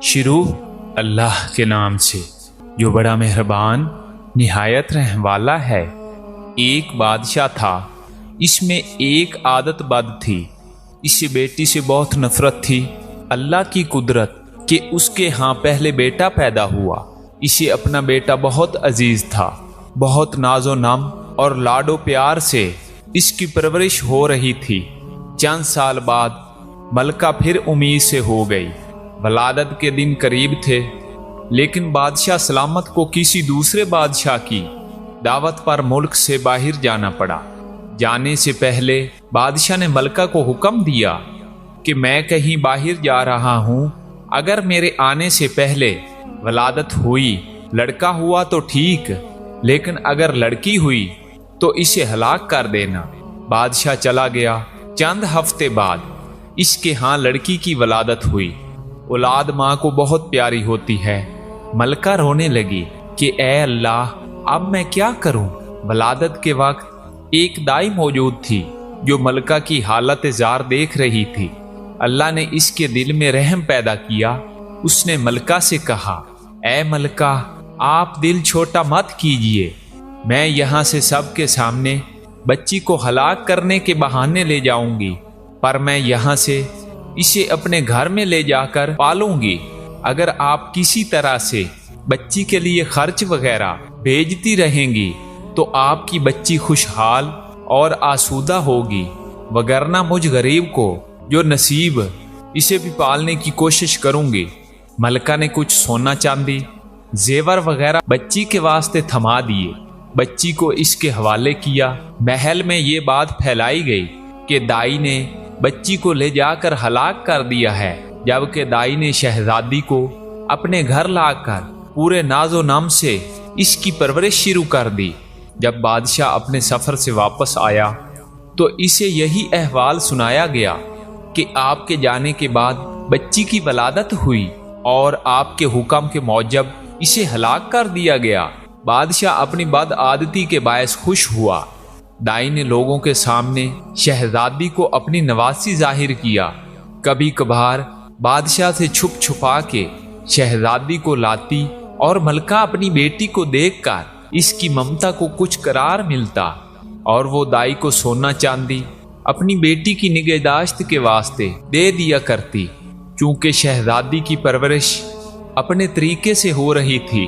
शुरू अल्लाह के नाम से जो बड़ा मेहरबान निहायत रहम वाला है। एक बादशाह था, इसमें एक आदत बद थी। इसे बेटी से बहुत नफरत थी। अल्लाह की कुदरत कि उसके यहाँ पहले बेटा पैदा हुआ। इसे अपना बेटा बहुत अजीज था। बहुत नाजो नम और लाडो प्यार से इसकी परवरिश हो रही थी। चंद साल बाद मलका फिर उम्मीद से हो गई। वलादत के दिन करीब थे, लेकिन बादशाह सलामत को किसी दूसरे बादशाह की दावत पर मुल्क से बाहर जाना पड़ा। जाने से पहले बादशाह ने मलका को हुक्म दिया कि मैं कहीं बाहर जा रहा हूँ। अगर मेरे आने से पहले वलादत हुई, लड़का हुआ तो ठीक, लेकिन अगर लड़की हुई तो इसे हलाक कर देना। बादशाह चला गया। चंद हफ्ते बाद इसके यहाँ लड़की की वलादत हुई। औलाद माँ को बहुत प्यारी होती है। मलका रोने लगी कि ए अल्लाह, अब मैं क्या करूं। वलादत के वक्त एक दाई मौजूद थी जो मलका की हालत जार देख रही थी। अल्लाह ने इसके दिल में रहम पैदा किया। उसने मलका से कहा, ए मलका, आप दिल छोटा मत कीजिए। मैं यहाँ से सबके सामने बच्ची को हलाक करने के बहाने ले जाऊंगी, पर मैं यहाँ से इसे अपने घर में ले जाकर पालूंगी। अगर आप किसी तरह से बच्ची के लिए खर्च वगैरह भेजती रहेंगी तो आपकी बच्ची खुशहाल और आसूदा होगी, वगरना मुझ गरीब को जो नसीब इसे भी पालने की कोशिश करूंगी। मलका ने कुछ सोना चांदी जेवर वगैरह बच्ची के वास्ते थमा दिए। बच्ची को इसके हवाले किया। महल में ये बात फैलाई गई कि दाई ने बच्ची को ले जाकर हलाक कर दिया है, जबकि दाई ने शहजादी को अपने घर लाकर पूरे नाजो नम से इसकी परवरिश शुरू कर दी। जब बादशाह अपने सफर से वापस आया तो इसे यही अहवाल सुनाया गया कि आपके जाने के बाद बच्ची की वलादत हुई और आपके हुक्म के मौजब इसे हलाक कर दिया गया। बादशाह अपनी बदआदती के बायस खुश हुआ। दाई ने लोगों के सामने शहजादी को अपनी नवासी जाहिर किया। कभी कभार बादशाह से छुप छुपा के शहजादी को लाती और मलका अपनी बेटी को देखकर इसकी ममता को कुछ करार मिलता और वो दाई को सोना चांदी अपनी बेटी की निगहदाश्त के वास्ते दे दिया करती। चूंकि शहजादी की परवरिश अपने तरीके से हो रही थी,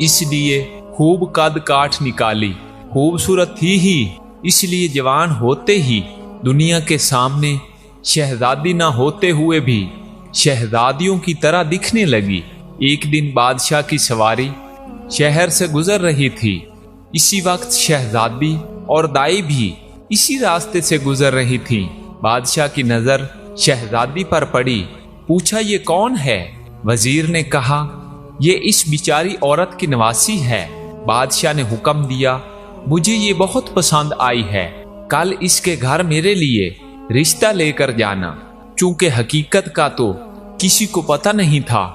इसलिए खूब कद काठ निकाली। खूबसूरत थी ही, इसलिए जवान होते ही दुनिया के सामने शहजादी ना होते हुए भी शहजादियों की तरह दिखने लगी। एक दिन बादशाह की सवारी शहर से गुजर रही थी। इसी वक्त शहजादी और दाई भी इसी रास्ते से गुजर रही थी। बादशाह की नजर शहजादी पर पड़ी। पूछा, ये कौन है? वजीर ने कहा, ये इस बिचारी औरत की नवासी है। बादशाह ने हुक्म दिया, मुझे ये बहुत पसंद आई है। कल इसके घर मेरे लिए रिश्ता लेकर जाना। चूंकि हकीकत का तो किसी को पता नहीं था,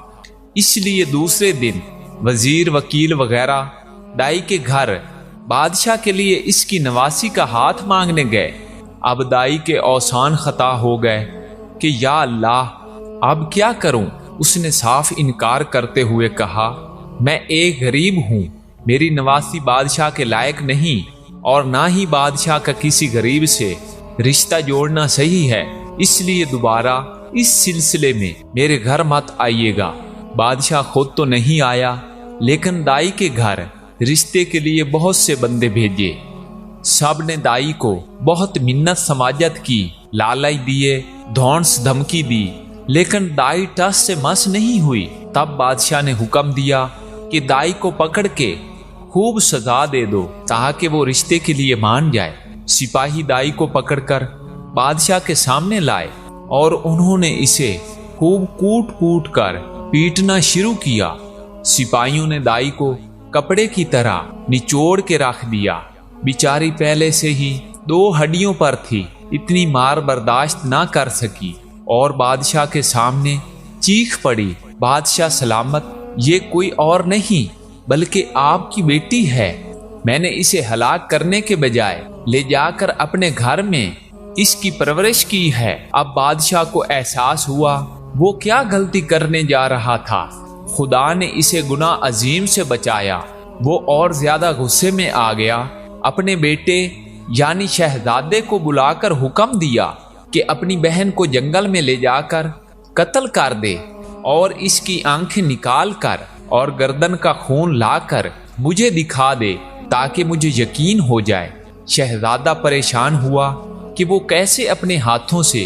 इसलिए दूसरे दिन वजीर, वकील वगैरह दाई के घर बादशाह के लिए इसकी नवासी का हाथ मांगने गए। अब दाई के औसान खता हो गए कि या अल्लाह, अब क्या करूं। उसने साफ इनकार करते हुए कहा, मैं एक गरीब हूं, मेरी नवासी बादशाह के लायक नहीं और ना ही बादशाह का किसी गरीब से रिश्ता जोड़ना सही है, इसलिए दोबारा इस सिलसिले में मेरे घर मत आइएगा। बादशाह खुद तो नहीं आया, लेकिन दाई के घर रिश्ते के लिए बहुत से बंदे भेजे। सब ने दाई को बहुत मिन्नत समाजत की, लालच दिए, धौंस धमकी दी, लेकिन दाई टस से मस नहीं हुई। तब बादशाह ने हुक्म दिया कि दाई को पकड़ के खूब सजा दे दो ताकि वो रिश्ते के लिए मान जाए। सिपाही दाई को पकड़कर बादशाह के सामने लाए और उन्होंने इसे खूब कूट कूट कर पीटना शुरू किया। सिपाहियों ने दाई को कपड़े की तरह निचोड़ के रख दिया। बिचारी पहले से ही 2 हड्डियों पर थी, इतनी मार बर्दाश्त ना कर सकी और बादशाह के सामने चीख पड़ी, बादशाह सलामत, ये कोई और नहीं बल्कि आपकी बेटी है। मैंने इसे हलाक करने के बजाय ले जाकर अपने घर में इसकी परवरिश की है। अब बादशाह को एहसास हुआ वो क्या गलती करने जा रहा था। खुदा ने इसे गुनाह अजीम से बचाया। वो और ज्यादा गुस्से में आ गया। अपने बेटे यानी शहजादे को बुलाकर हुक्म दिया कि अपनी बहन को जंगल में ले जाकर कत्ल कर दे और इसकी आंखें निकाल कर और गर्दन का खून लाकर मुझे दिखा दे ताकि मुझे यकीन हो जाए। शहजादा परेशान हुआ कि वो कैसे अपने हाथों से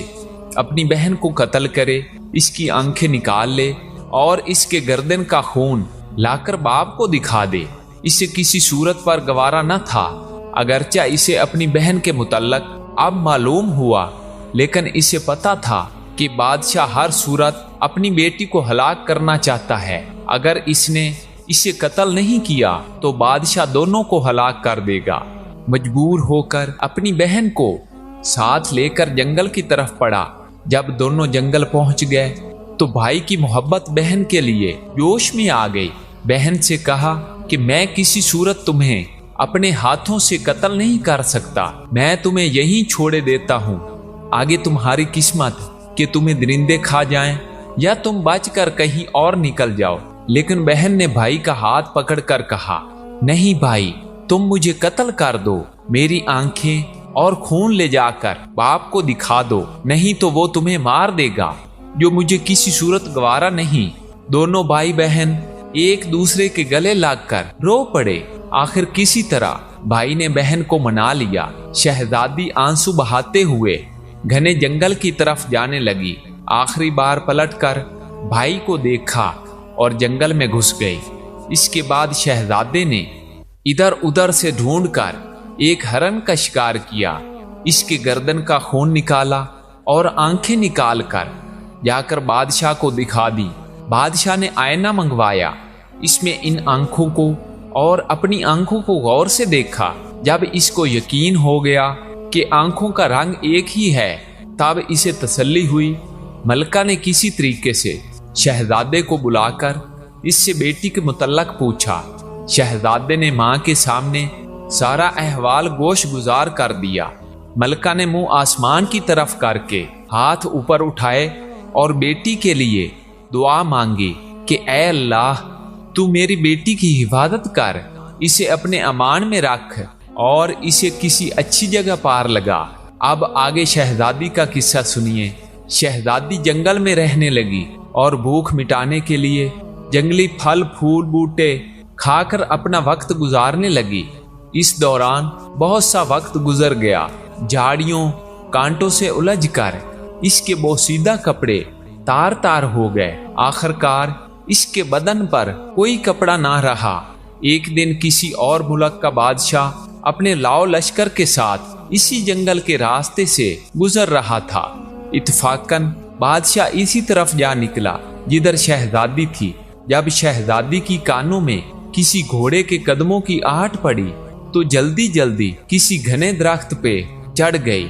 अपनी बहन को कत्ल करे, इसकी आंखें निकाल ले और इसके गर्दन का खून लाकर बाप को दिखा दे। इसे किसी सूरत पर गवारा न था। अगरचा इसे अपनी बहन के मुतल्लक अब मालूम हुआ, लेकिन इसे पता था कि बादशाह हर सूरत अपनी बेटी को हलाक करना चाहता है। अगर इसने इसे कत्ल नहीं किया तो बादशाह दोनों को हलाक कर देगा। मजबूर होकर अपनी बहन को साथ लेकर जंगल की तरफ पड़ा। जब दोनों जंगल पहुंच गए तो भाई की मोहब्बत बहन के लिए जोश में आ गई। बहन से कहा कि मैं किसी सूरत तुम्हें अपने हाथों से कत्ल नहीं कर सकता, मैं तुम्हें यहीं छोड़े देता हूँ। आगे तुम्हारी किस्मत कि तुम्हें दरिंदे खा जाएं या तुम बचकर कहीं और निकल जाओ। लेकिन बहन ने भाई का हाथ पकड़कर कहा, नहीं भाई, तुम मुझे कत्ल कर दो, मेरी आंखें और खून ले जाकर बाप को दिखा दो, नहीं तो वो तुम्हें मार देगा, जो मुझे किसी सूरत गवारा नहीं। दोनों भाई बहन एक दूसरे के गले लगकर रो पड़े। आखिर किसी तरह भाई ने बहन को मना लिया। शहजादी आंसू बहाते हुए घने जंगल की तरफ जाने लगी। आखिरी बार पलटकर भाई को देखा और जंगल में घुस गई। इसके बाद शहजादे ने इधर उधर से ढूंढकर एक हरन का शिकार किया। इसके गर्दन का खून निकाला और आंखें निकालकर जाकर बादशाह को दिखा दी। बादशाह ने आईना मंगवाया। इसमें इन आंखों को और अपनी आंखों को गौर से देखा। जब इसको यकीन हो गया कि आंखों का रंग एक ही है, तब इसे तसल्ली हुई। मलका ने किसी तरीके से शहजादे को बुलाकर इससे बेटी के मुतल्लक पूछा। शहजादे ने मां के सामने सारा अहवाल गोश गुजार कर दिया। मलका ने मुंह आसमान की तरफ करके हाथ ऊपर उठाए और बेटी के लिए दुआ मांगी कि ऐ अल्लाह, तू मेरी बेटी की हिफाजत कर, इसे अपने अमान में रख और इसे किसी अच्छी जगह पार लगा। अब आगे शहजादी का किस्सा सुनिए। शहजादी जंगल में रहने लगी और भूख मिटाने के लिए जंगली फल फूल बूटे खाकर अपना वक्त गुजारने लगी। इस दौरान बहुत सा वक्त गुजर गया। झाड़ियों कांटों से उलझकर इसके बोसीदा कपड़े तार तार हो गए। आखिरकार इसके बदन पर कोई कपड़ा ना रहा। एक दिन किसी और मुल्क का बादशाह अपने लाओ लश्कर के साथ इसी जंगल के रास्ते से गुजर रहा था। इत्तफाकन बादशाह इसी तरफ जा निकला जिधर शहजादी थी। जब शहजादी की कानों में किसी घोड़े के कदमों की आहट पड़ी तो जल्दी जल्दी किसी घने दरख्त पे चढ़ गई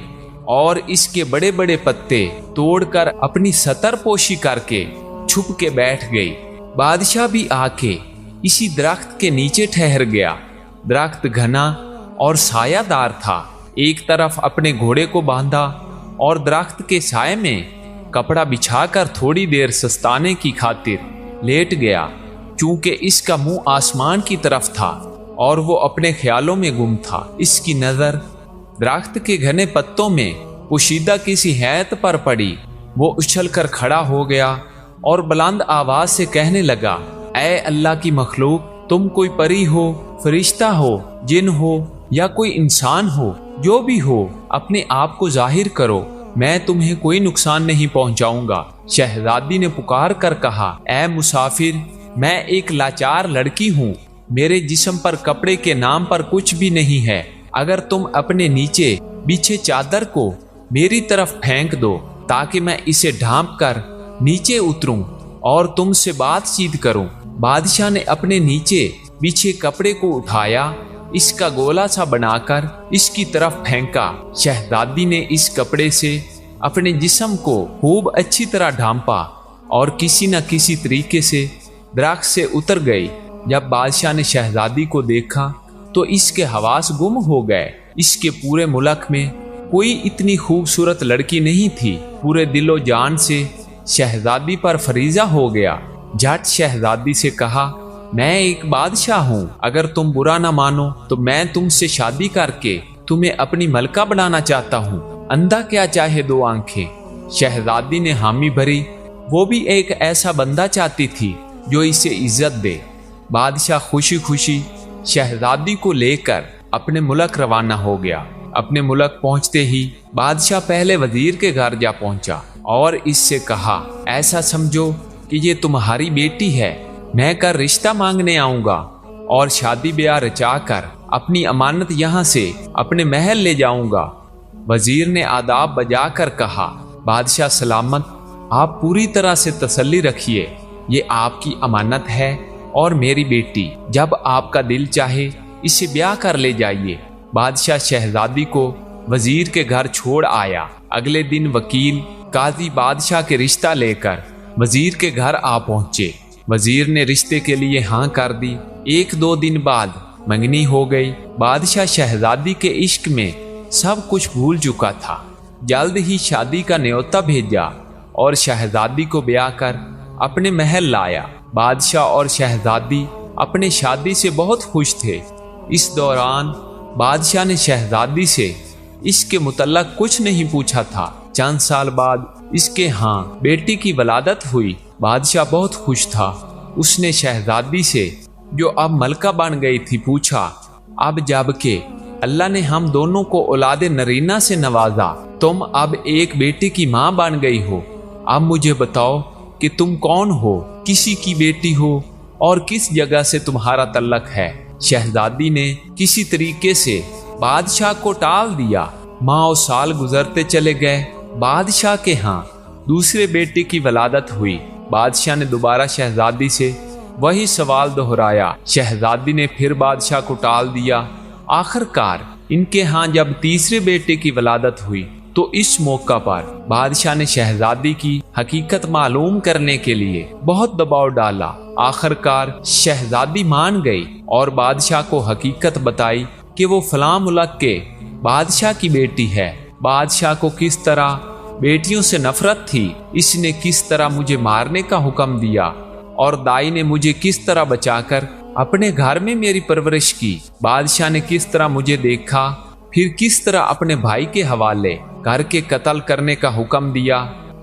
और इसके बड़े बड़े पत्ते तोड़कर अपनी सतर पोशी करके छुप के बैठ गई। बादशाह भी आके इसी दरख्त के नीचे ठहर गया। दरख्त घना और सायादार था। एक तरफ अपने घोड़े को बांधा और दरख्त के साये में कपड़ा बिछाकर थोड़ी देर सस्ताने की खातिर लेट गया। चूंकि इसका मुंह आसमान की तरफ था और वो अपने ख्यालों में गुम था। इसकी नजर दरख्त के घने पत्तों में पोशीदा किसी हैत पर पड़ी। वो उछलकर खड़ा हो गया और बुलंद आवाज से कहने लगा, ऐ अल्लाह की मखलूक, तुम कोई परी हो, फरिश्ता हो, जिन हो या कोई इंसान हो, जो भी हो, अपने आप को जाहिर करो, मैं तुम्हें कोई नुकसान नहीं पहुंचाऊंगा। शहजादी ने पुकार कर कहा, ऐ मुसाफिर, मैं एक लाचार लड़की हूँ, मेरे जिस्म पर कपड़े के नाम पर कुछ भी नहीं है। अगर तुम अपने नीचे बिछे चादर को मेरी तरफ फेंक दो ताकि मैं इसे ढांप कर नीचे उतरूं और तुमसे बातचीत करूं। बादशाह ने अपने नीचे बिछे कपड़े को उठाया, इसका गोला सा बनाकर इसकी तरफ फेंका। शहजादी ने इस कपड़े से अपने जिस्म को खूब अच्छी तरह ढांपा और किसी न किसी तरीके से दरख्त से उतर गई। जब बादशाह ने शहजादी को देखा तो इसके हवास गुम हो गए। इसके पूरे मुल्क में कोई इतनी खूबसूरत लड़की नहीं थी। पूरे दिलो जान से शहजादी पर फरीजा हो गया। झट शहजादी से कहा, मैं एक बादशाह हूँ, अगर तुम बुरा ना मानो तो मैं तुमसे शादी करके तुम्हें अपनी मलका बनाना चाहता हूँ। अंधा क्या चाहे दो आंखें। शहजादी ने हामी भरी। वो भी एक ऐसा बंदा चाहती थी जो इसे इज्जत दे। बादशाह खुशी खुशी शहजादी को लेकर अपने मुल्क रवाना हो गया। अपने मुल्क पहुंचते ही बादशाह पहले वजीर के घर जा पहुंचा और इससे कहा, ऐसा समझो कि ये तुम्हारी बेटी है। मैं कर रिश्ता मांगने आऊंगा और शादी ब्याह रचाकर अपनी अमानत यहाँ से अपने महल ले जाऊंगा। वजीर ने आदाब बजाकर कहा, बादशाह सलामत, आप पूरी तरह से तसल्ली रखिए, ये आपकी अमानत है और मेरी बेटी, जब आपका दिल चाहे इसे ब्याह कर ले जाइए। बादशाह शहजादी को वजीर के घर छोड़ आया। अगले दिन वकील काजी बादशाह के रिश्ता लेकर वजीर के घर आ पहुंचे। वजीर ने रिश्ते के लिए हाँ कर दी। 1-2 दिन बाद मंगनी हो गई। बादशाह शहजादी के इश्क में सब कुछ भूल चुका था। जल्द ही शादी का न्योता भेजा और शहजादी को ब्याह कर अपने महल लाया। बादशाह और शहजादी अपने शादी से बहुत खुश थे। इस दौरान बादशाह ने शहजादी से इसके मुतल्लक कुछ नहीं पूछा था। चंद साल बाद इसके यहाँ बेटी की वलादत हुई। बादशाह बहुत खुश था। उसने शहजादी से, जो अब मलका बन गई थी, पूछा, अब जबकि अल्लाह ने हम दोनों को औलादे नरीना से नवाजा, तुम अब एक बेटी की माँ बन गई हो, अब मुझे बताओ कि तुम कौन हो, किसी की बेटी हो और किस जगह से तुम्हारा तल्लक है। शहजादी ने किसी तरीके से बादशाह को टाल दिया। माह और साल गुजरते चले गए। बादशाह के यहाँ दूसरे बेटे की वलादत हुई। बादशाह ने दोबारा शहजादी से वही सवाल दोहराया। शहजादी ने फिर बादशाह को टाल दिया। आखिरकार इनके यहाँ जब तीसरे बेटे की वलादत हुई तो इस मौका पर बादशाह ने शहजादी की हकीकत मालूम करने के लिए बहुत दबाव डाला। आखिरकार शहजादी मान गई और बादशाह को हकीकत बताई कि वो फलां मुल्क के बादशाह की बेटी है। बादशाह को किस तरह बेटियों से नफरत थी, इसने किस तरह मुझे मारने का हुक्म दिया और दाई ने मुझे किस तरह बचाकर अपने घर में मेरी परवरिश की। बादशाह ने किस तरह मुझे देखा, फिर किस तरह अपने भाई के हवाले घर के कत्ल करने का हुक्म दिया।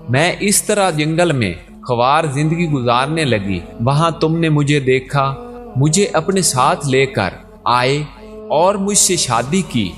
मैं इस तरह जंगल में ख्वार जिंदगी गुजारने लगी। वहां तुमने मुझे देखा, मुझे अपने साथ लेकर आए और मुझसे शादी की।